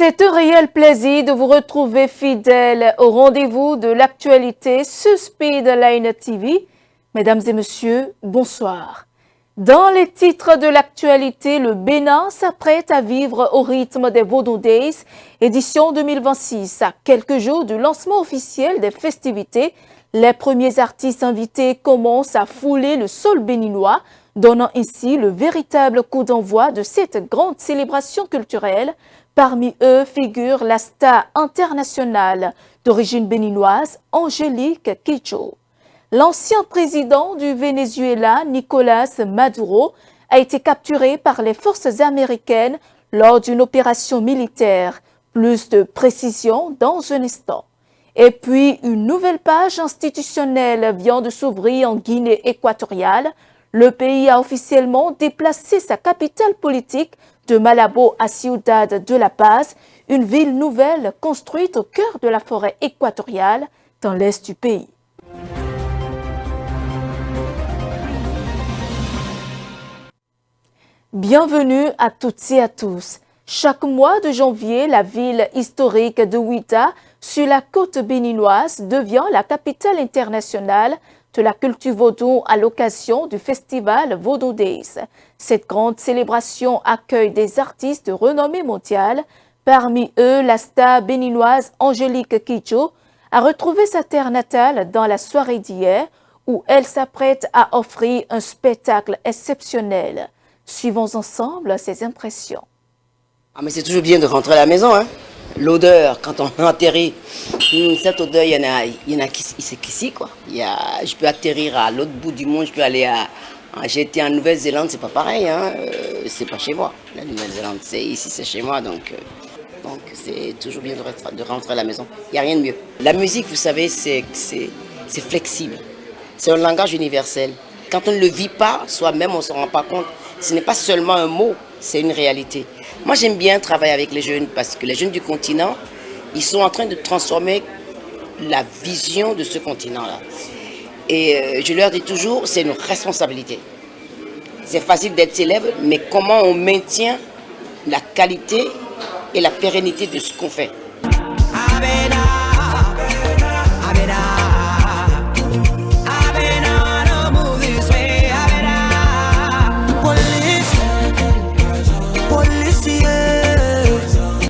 C'est un réel plaisir de vous retrouver fidèles au rendez-vous de l'actualité sur Speedline TV. Mesdames et messieurs, bonsoir. Dans les titres de l'actualité, le Bénin s'apprête à vivre au rythme des Vodou Days, édition 2026. À quelques jours du lancement officiel des festivités, les premiers artistes invités commencent à fouler le sol béninois, donnant ainsi le véritable coup d'envoi de cette grande célébration culturelle. Parmi eux figure la star internationale d'origine béninoise, Angélique Kidjo. L'ancien président du Venezuela, Nicolas Maduro, a été capturé par les forces américaines lors d'une opération militaire. Plus de précisions dans un instant. Et puis, une nouvelle page institutionnelle vient de s'ouvrir en Guinée équatoriale. Le pays a officiellement déplacé sa capitale politique de Malabo à Ciudad de la Paz, une ville nouvelle construite au cœur de la forêt équatoriale dans l'est du pays. Bienvenue à toutes et à tous. Chaque mois de janvier, la ville historique de Ouidah, sur la côte béninoise, devient la capitale internationale de la culture vaudou à l'occasion du festival Vodou Days. Cette grande célébration accueille des artistes de renommée mondiale. Parmi eux, la star béninoise Angélique Kidjo a retrouvé sa terre natale dans la soirée d'hier où elle s'apprête à offrir un spectacle exceptionnel. Suivons ensemble ses impressions. Ah mais c'est toujours bien de rentrer à la maison, hein. L'odeur, quand on atterrit, cette odeur, il y en a qui, c'est qu'ici, quoi. Je peux atterrir à l'autre bout du monde, je peux aller j'ai été en Nouvelle-Zélande, c'est pas pareil, hein. C'est pas chez moi. La Nouvelle-Zélande, ici c'est chez moi, donc c'est toujours bien de rentrer à la maison. Il n'y a rien de mieux. La musique, vous savez, c'est flexible. C'est un langage universel. Quand on ne le vit pas, soi-même, on ne se rend pas compte. Ce n'est pas seulement un mot, c'est une réalité. Moi, j'aime bien travailler avec les jeunes parce que les jeunes du continent, ils sont en train de transformer la vision de ce continent-là. Et je leur dis toujours, c'est une responsabilité. C'est facile d'être célèbre, mais comment on maintient la qualité et la pérennité de ce qu'on fait.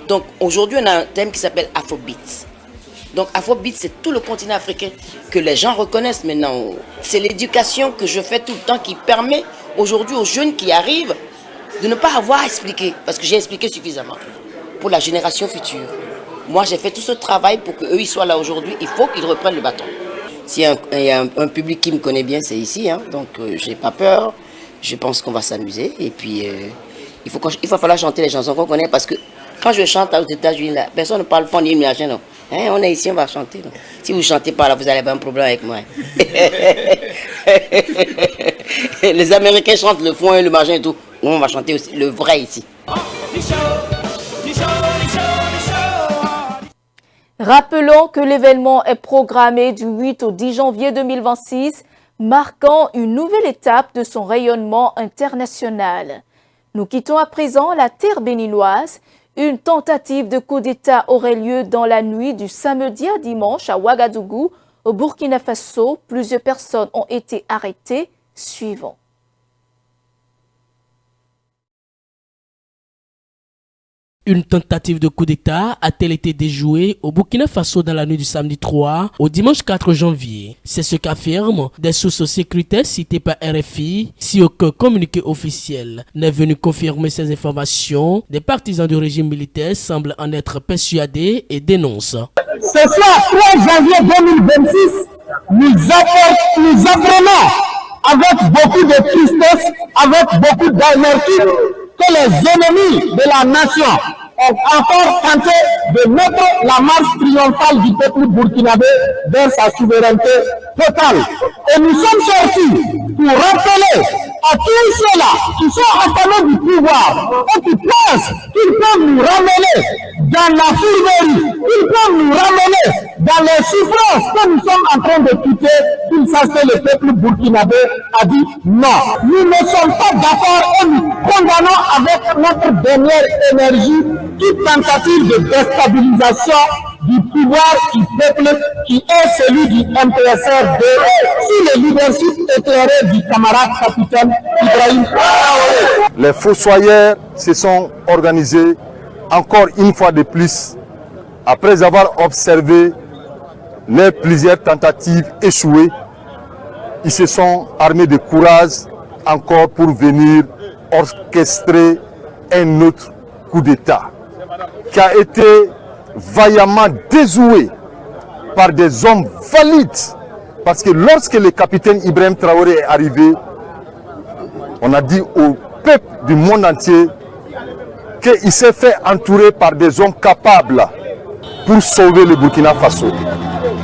Donc aujourd'hui, on a un thème qui s'appelle Afrobeats. Donc Afrobeats, c'est tout le continent africain que les gens reconnaissent maintenant. C'est l'éducation que je fais tout le temps qui permet aujourd'hui aux jeunes qui arrivent de ne pas avoir à expliquer, parce que j'ai expliqué suffisamment pour la génération future. Moi, j'ai fait tout ce travail pour qu'eux ils soient là aujourd'hui. Il faut qu'ils reprennent le bâton. S'il y a un public qui me connaît bien, c'est ici. Hein. Donc j'ai pas peur. Je pense qu'on va s'amuser. Et puis il va falloir chanter les chansons qu'on connaît parce que quand je chante aux États-Unis, là, personne ne parle pas ni imagine. Non. Hein, on est ici, on va chanter. Non. Si vous ne chantez pas là, vous allez avoir un problème avec moi. Les Américains chantent le foin, le machin et tout. Nous, on va chanter aussi le vrai ici. Rappelons que l'événement est programmé du 8 au 10 janvier 2026, marquant une nouvelle étape de son rayonnement international. Nous quittons à présent la terre béninoise. Une tentative de coup d'État aurait lieu dans la nuit du samedi à dimanche à Ouagadougou, au Burkina Faso. Plusieurs personnes ont été arrêtées. Suivons. Une tentative de coup d'État a-t-elle été déjouée au Burkina Faso dans la nuit du samedi 3 au dimanche 4 janvier? C'est ce qu'affirment des sources sécuritaires citées par RFI. Si aucun communiqué officiel n'est venu confirmer ces informations, des partisans du régime militaire semblent en être persuadés et dénoncent. Ce soir, 3 janvier 2026, nous apprenons avec beaucoup de tristesse, avec beaucoup d'amertume, que les ennemis de la nation ont encore tenté de mettre la marche triomphale du peuple burkinabé vers sa souveraineté totale. Et nous sommes sortis pour rappeler à tous ceux-là qui sont affamés du pouvoir et qui pensent qu'ils peuvent nous ramener dans la fourberie, qu'ils peuvent nous ramener dans les souffrances que nous sommes en train de quitter, qu'il sache que le peuple burkinabé a dit non. Nous ne sommes pas d'accord et nous condamnons avec notre dernière énergie toute tentative de déstabilisation du pouvoir du peuple qui est celui du MPSR-2 sous le leadership éclairé du camarade capitaine Ibrahim Traoré. Les fossoyeurs se sont organisés encore une fois de plus après avoir observé les plusieurs tentatives échouées. Ils se sont armés de courage encore pour venir orchestrer un autre coup d'État qui a été vaillamment déjoué par des hommes valides. Parce que lorsque le capitaine Ibrahim Traoré est arrivé, on a dit au peuple du monde entier qu'il s'est fait entourer par des hommes capables pour sauver le Burkina Faso.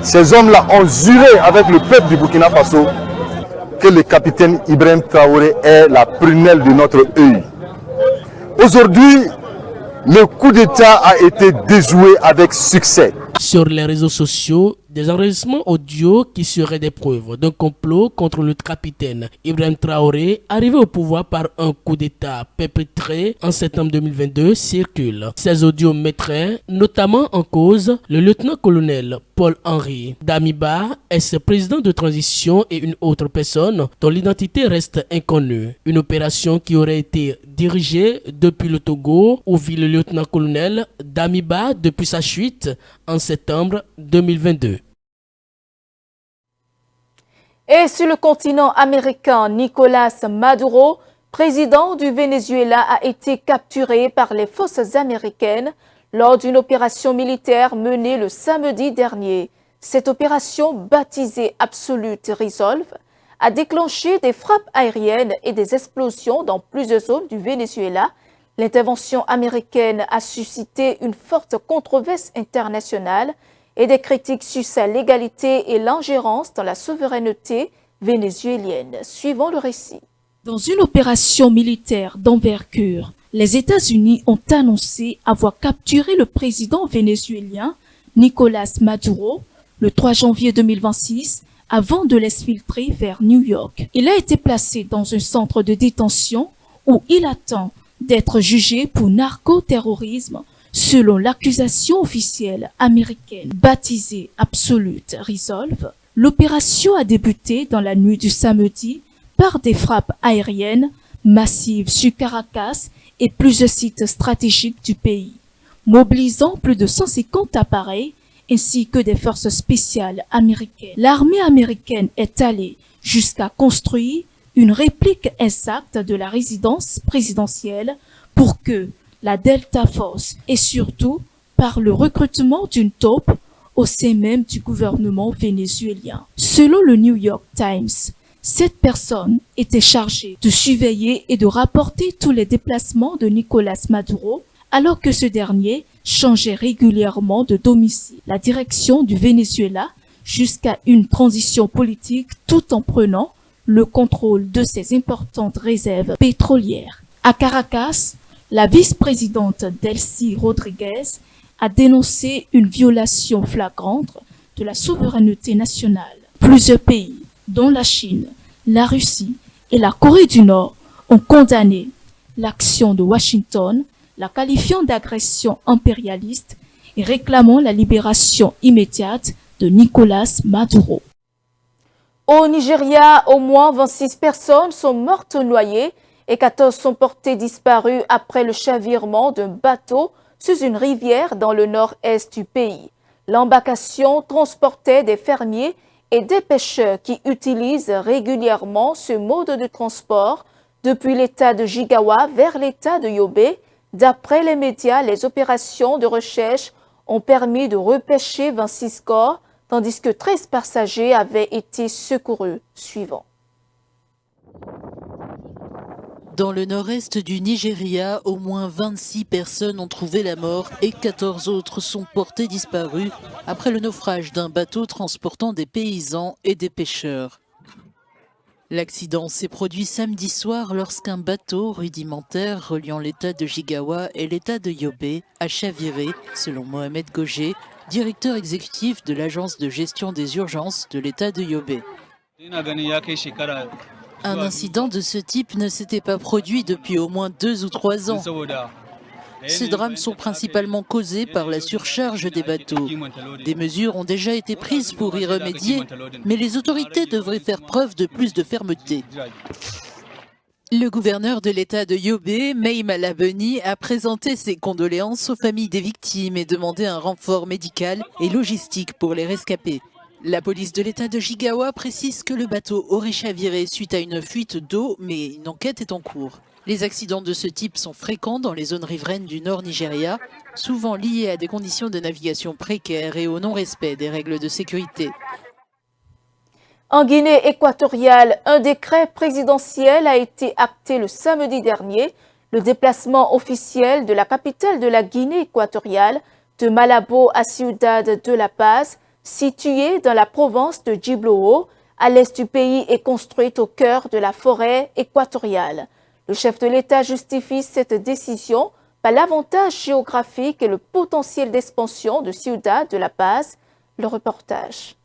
Ces hommes-là ont juré avec le peuple du Burkina Faso que le capitaine Ibrahim Traoré est la prunelle de notre œil. Aujourd'hui, le coup d'État a été déjoué avec succès. Sur les réseaux sociaux, des enregistrements audio qui seraient des preuves d'un complot contre le capitaine Ibrahim Traoré, arrivé au pouvoir par un coup d'État perpétré en septembre 2022, circulent. Ces audios mettraient notamment en cause le lieutenant-colonel Paul-Henri Damiba, ex-président de transition, et une autre personne dont l'identité reste inconnue. Une opération qui aurait été dirigée depuis le Togo, où vit le lieutenant-colonel Damiba depuis sa chute en septembre 2022. Et sur le continent américain, Nicolas Maduro, président du Venezuela, a été capturé par les forces américaines lors d'une opération militaire menée le samedi dernier. Cette opération, baptisée Absolute Resolve, a déclenché des frappes aériennes et des explosions dans plusieurs zones du Venezuela. L'intervention américaine a suscité une forte controverse internationale et des critiques sur sa légalité et l'ingérence dans la souveraineté vénézuélienne. Suivons le récit. Dans une opération militaire d'envergure, les États-Unis ont annoncé avoir capturé le président vénézuélien Nicolas Maduro le 3 janvier 2026 avant de l'exfiltrer vers New York. Il a été placé dans un centre de détention où il attend d'être jugé pour narcoterrorisme selon l'accusation officielle américaine baptisée Absolute Resolve. L'opération a débuté dans la nuit du samedi par des frappes aériennes massives sur Caracas et plusieurs sites stratégiques du pays, mobilisant plus de 150 appareils ainsi que des forces spéciales américaines. L'armée américaine est allée jusqu'à construire une réplique exacte de la résidence présidentielle pour que la Delta Force et surtout par le recrutement d'une taupe au sein même du gouvernement vénézuélien. Selon le New York Times, cette personne était chargée de surveiller et de rapporter tous les déplacements de Nicolas Maduro alors que ce dernier changeait régulièrement de domicile. La direction du Venezuela jusqu'à une transition politique tout en prenant le contrôle de ses importantes réserves pétrolières. À Caracas, la vice-présidente Delcy Rodriguez a dénoncé une violation flagrante de la souveraineté nationale. Plusieurs pays, dont la Chine, la Russie et la Corée du Nord, ont condamné l'action de Washington, la qualifiant d'agression impérialiste et réclamant la libération immédiate de Nicolas Maduro. Au Nigeria, au moins 26 personnes sont mortes noyées et 14 sont portées disparues après le chavirement d'un bateau sous une rivière dans le nord-est du pays. L'embarcation transportait des fermiers et des pêcheurs qui utilisent régulièrement ce mode de transport depuis l'état de Jigawa vers l'état de Yobe. D'après les médias, les opérations de recherche ont permis de repêcher 26 corps, tandis que 13 passagers avaient été secourus. Suivant. Dans le nord-est du Nigeria, au moins 26 personnes ont trouvé la mort et 14 autres sont portées disparues après le naufrage d'un bateau transportant des paysans et des pêcheurs. L'accident s'est produit samedi soir lorsqu'un bateau rudimentaire reliant l'état de Jigawa et l'état de Yobe a chaviré, selon Mohamed Gogé, directeur exécutif de l'agence de gestion des urgences de l'État de Yobe. Un incident de ce type ne s'était pas produit depuis au moins 2 ou 3 ans. Ces drames sont principalement causés par la surcharge des bateaux. Des mesures ont déjà été prises pour y remédier, mais les autorités devraient faire preuve de plus de fermeté. Le gouverneur de l'État de Yobe, Mai Malabuni, a présenté ses condoléances aux familles des victimes et demandé un renfort médical et logistique pour les rescapés. La police de l'État de Jigawa précise que le bateau aurait chaviré suite à une fuite d'eau, mais une enquête est en cours. Les accidents de ce type sont fréquents dans les zones riveraines du nord Nigeria, souvent liés à des conditions de navigation précaires et au non-respect des règles de sécurité. En Guinée équatoriale, un décret présidentiel a été acté le samedi dernier. Le déplacement officiel de la capitale de la Guinée équatoriale, de Malabo à Ciudad de La Paz, située dans la province de Djiblouo, à l'est du pays, est construite au cœur de la forêt équatoriale. Le chef de l'État justifie cette décision par l'avantage géographique et le potentiel d'expansion de Ciudad de La Paz. Le reportage.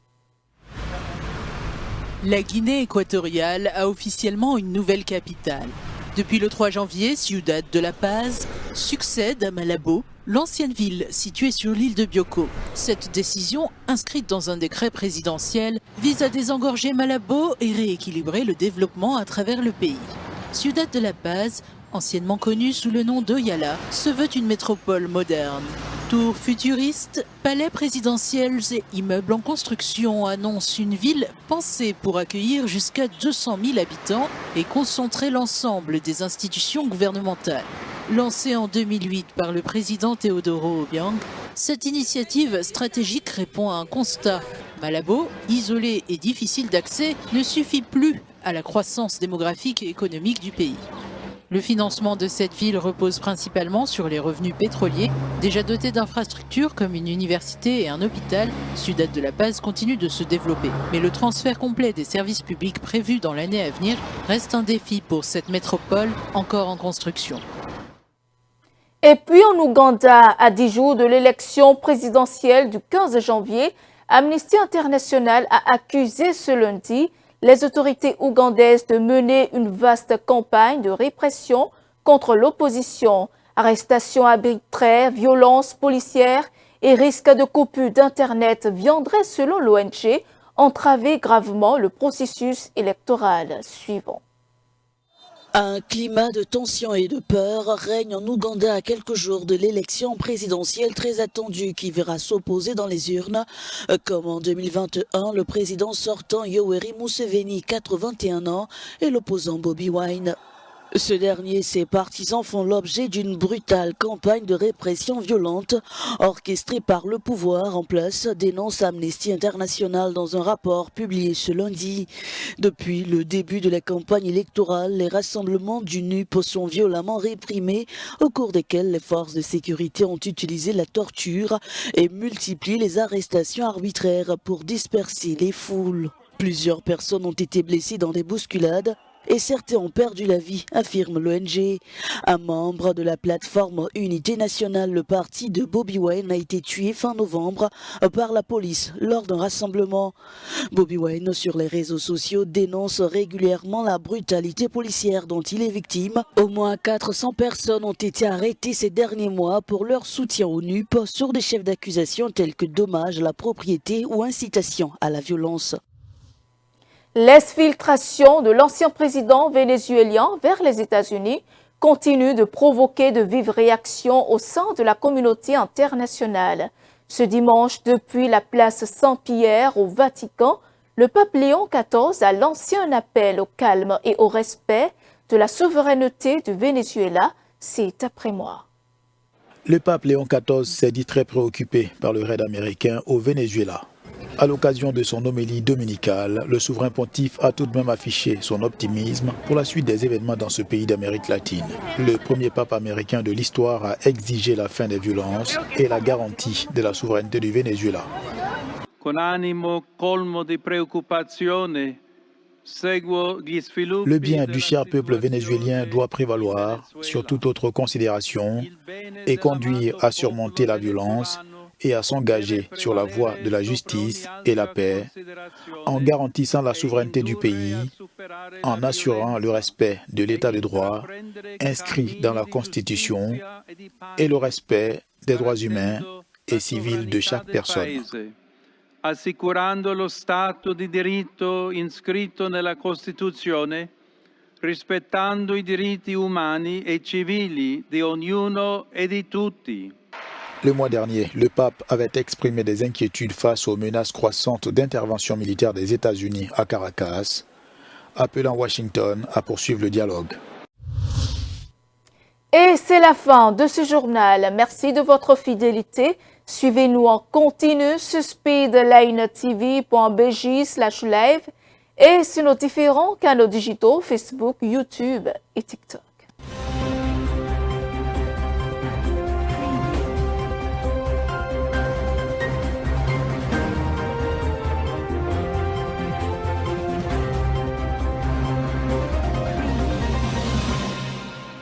La Guinée équatoriale a officiellement une nouvelle capitale. Depuis le 3 janvier, Ciudad de La Paz succède à Malabo, l'ancienne ville située sur l'île de Bioko. Cette décision, inscrite dans un décret présidentiel, vise à désengorger Malabo et rééquilibrer le développement à travers le pays. Ciudad de La Paz, anciennement connue sous le nom d'Oyala, se veut une métropole moderne. Tours futuristes, palais présidentiels et immeubles en construction annoncent une ville pensée pour accueillir jusqu'à 200 000 habitants et concentrer l'ensemble des institutions gouvernementales. Lancée en 2008 par le président Teodoro Obiang, cette initiative stratégique répond à un constat. Malabo, isolé et difficile d'accès, ne suffit plus à la croissance démographique et économique du pays. Le financement de cette ville repose principalement sur les revenus pétroliers. Déjà doté d'infrastructures comme une université et un hôpital, Ciudad de La Paz continue de se développer. Mais le transfert complet des services publics prévus dans l'année à venir reste un défi pour cette métropole encore en construction. Et puis en Ouganda, à 10 jours de l'élection présidentielle du 15 janvier, Amnesty International a accusé ce lundi les autorités ougandaises de mener une vaste campagne de répression contre l'opposition, arrestations arbitraires, violences policières et risque de coupure d'Internet viendraient, selon l'ONG, entraver gravement le processus électoral suivant. Un climat de tension et de peur règne en Ouganda à quelques jours de l'élection présidentielle très attendue qui verra s'opposer dans les urnes, comme en 2021, le président sortant Yoweri Museveni, 81 ans, et l'opposant Bobi Wine. Ce dernier et ses partisans font l'objet d'une brutale campagne de répression violente orchestrée par le pouvoir en place, dénonce Amnesty International dans un rapport publié ce lundi. Depuis le début de la campagne électorale, les rassemblements du NUP sont violemment réprimés, au cours desquels les forces de sécurité ont utilisé la torture et multiplié les arrestations arbitraires pour disperser les foules. Plusieurs personnes ont été blessées dans des bousculades et certains ont perdu la vie, affirme l'ONG. Un membre de la plateforme Unité Nationale, le parti de Bobi Wine, a été tué fin novembre par la police lors d'un rassemblement. Bobi Wine, sur les réseaux sociaux, dénonce régulièrement la brutalité policière dont il est victime. Au moins 400 personnes ont été arrêtées ces derniers mois pour leur soutien au NUP sur des chefs d'accusation tels que dommage à la propriété ou incitation à la violence. L'exfiltration de l'ancien président vénézuélien vers les États-Unis continue de provoquer de vives réactions au sein de la communauté internationale. Ce dimanche, depuis la place Saint-Pierre au Vatican, le pape Léon XIV a lancé un appel au calme et au respect de la souveraineté du Venezuela. C'est après moi. Le pape Léon XIV s'est dit très préoccupé par le raid américain au Venezuela. À l'occasion de son homélie dominicale, le souverain pontife a tout de même affiché son optimisme pour la suite des événements dans ce pays d'Amérique latine. Le premier pape américain de l'histoire a exigé la fin des violences et la garantie de la souveraineté du Venezuela. Le bien du cher peuple vénézuélien doit prévaloir sur toute autre considération et conduire à surmonter la violence et à s'engager sur la voie de la justice et la paix, en garantissant la souveraineté du pays, en assurant le respect de l'état de droit inscrit dans la Constitution et le respect des droits humains et civils de chaque personne. Assicurando lo Stato di diritto inscritto nella Costituzione, rispettando i diritti umani e civili di ognuno e di tutti. Le mois dernier, le pape avait exprimé des inquiétudes face aux menaces croissantes d'intervention militaire des États-Unis à Caracas, appelant Washington à poursuivre le dialogue. Et c'est la fin de ce journal. Merci de votre fidélité. Suivez-nous en continu sur speedlinetv.bj/live et sur nos différents canaux digitaux Facebook, YouTube et TikTok.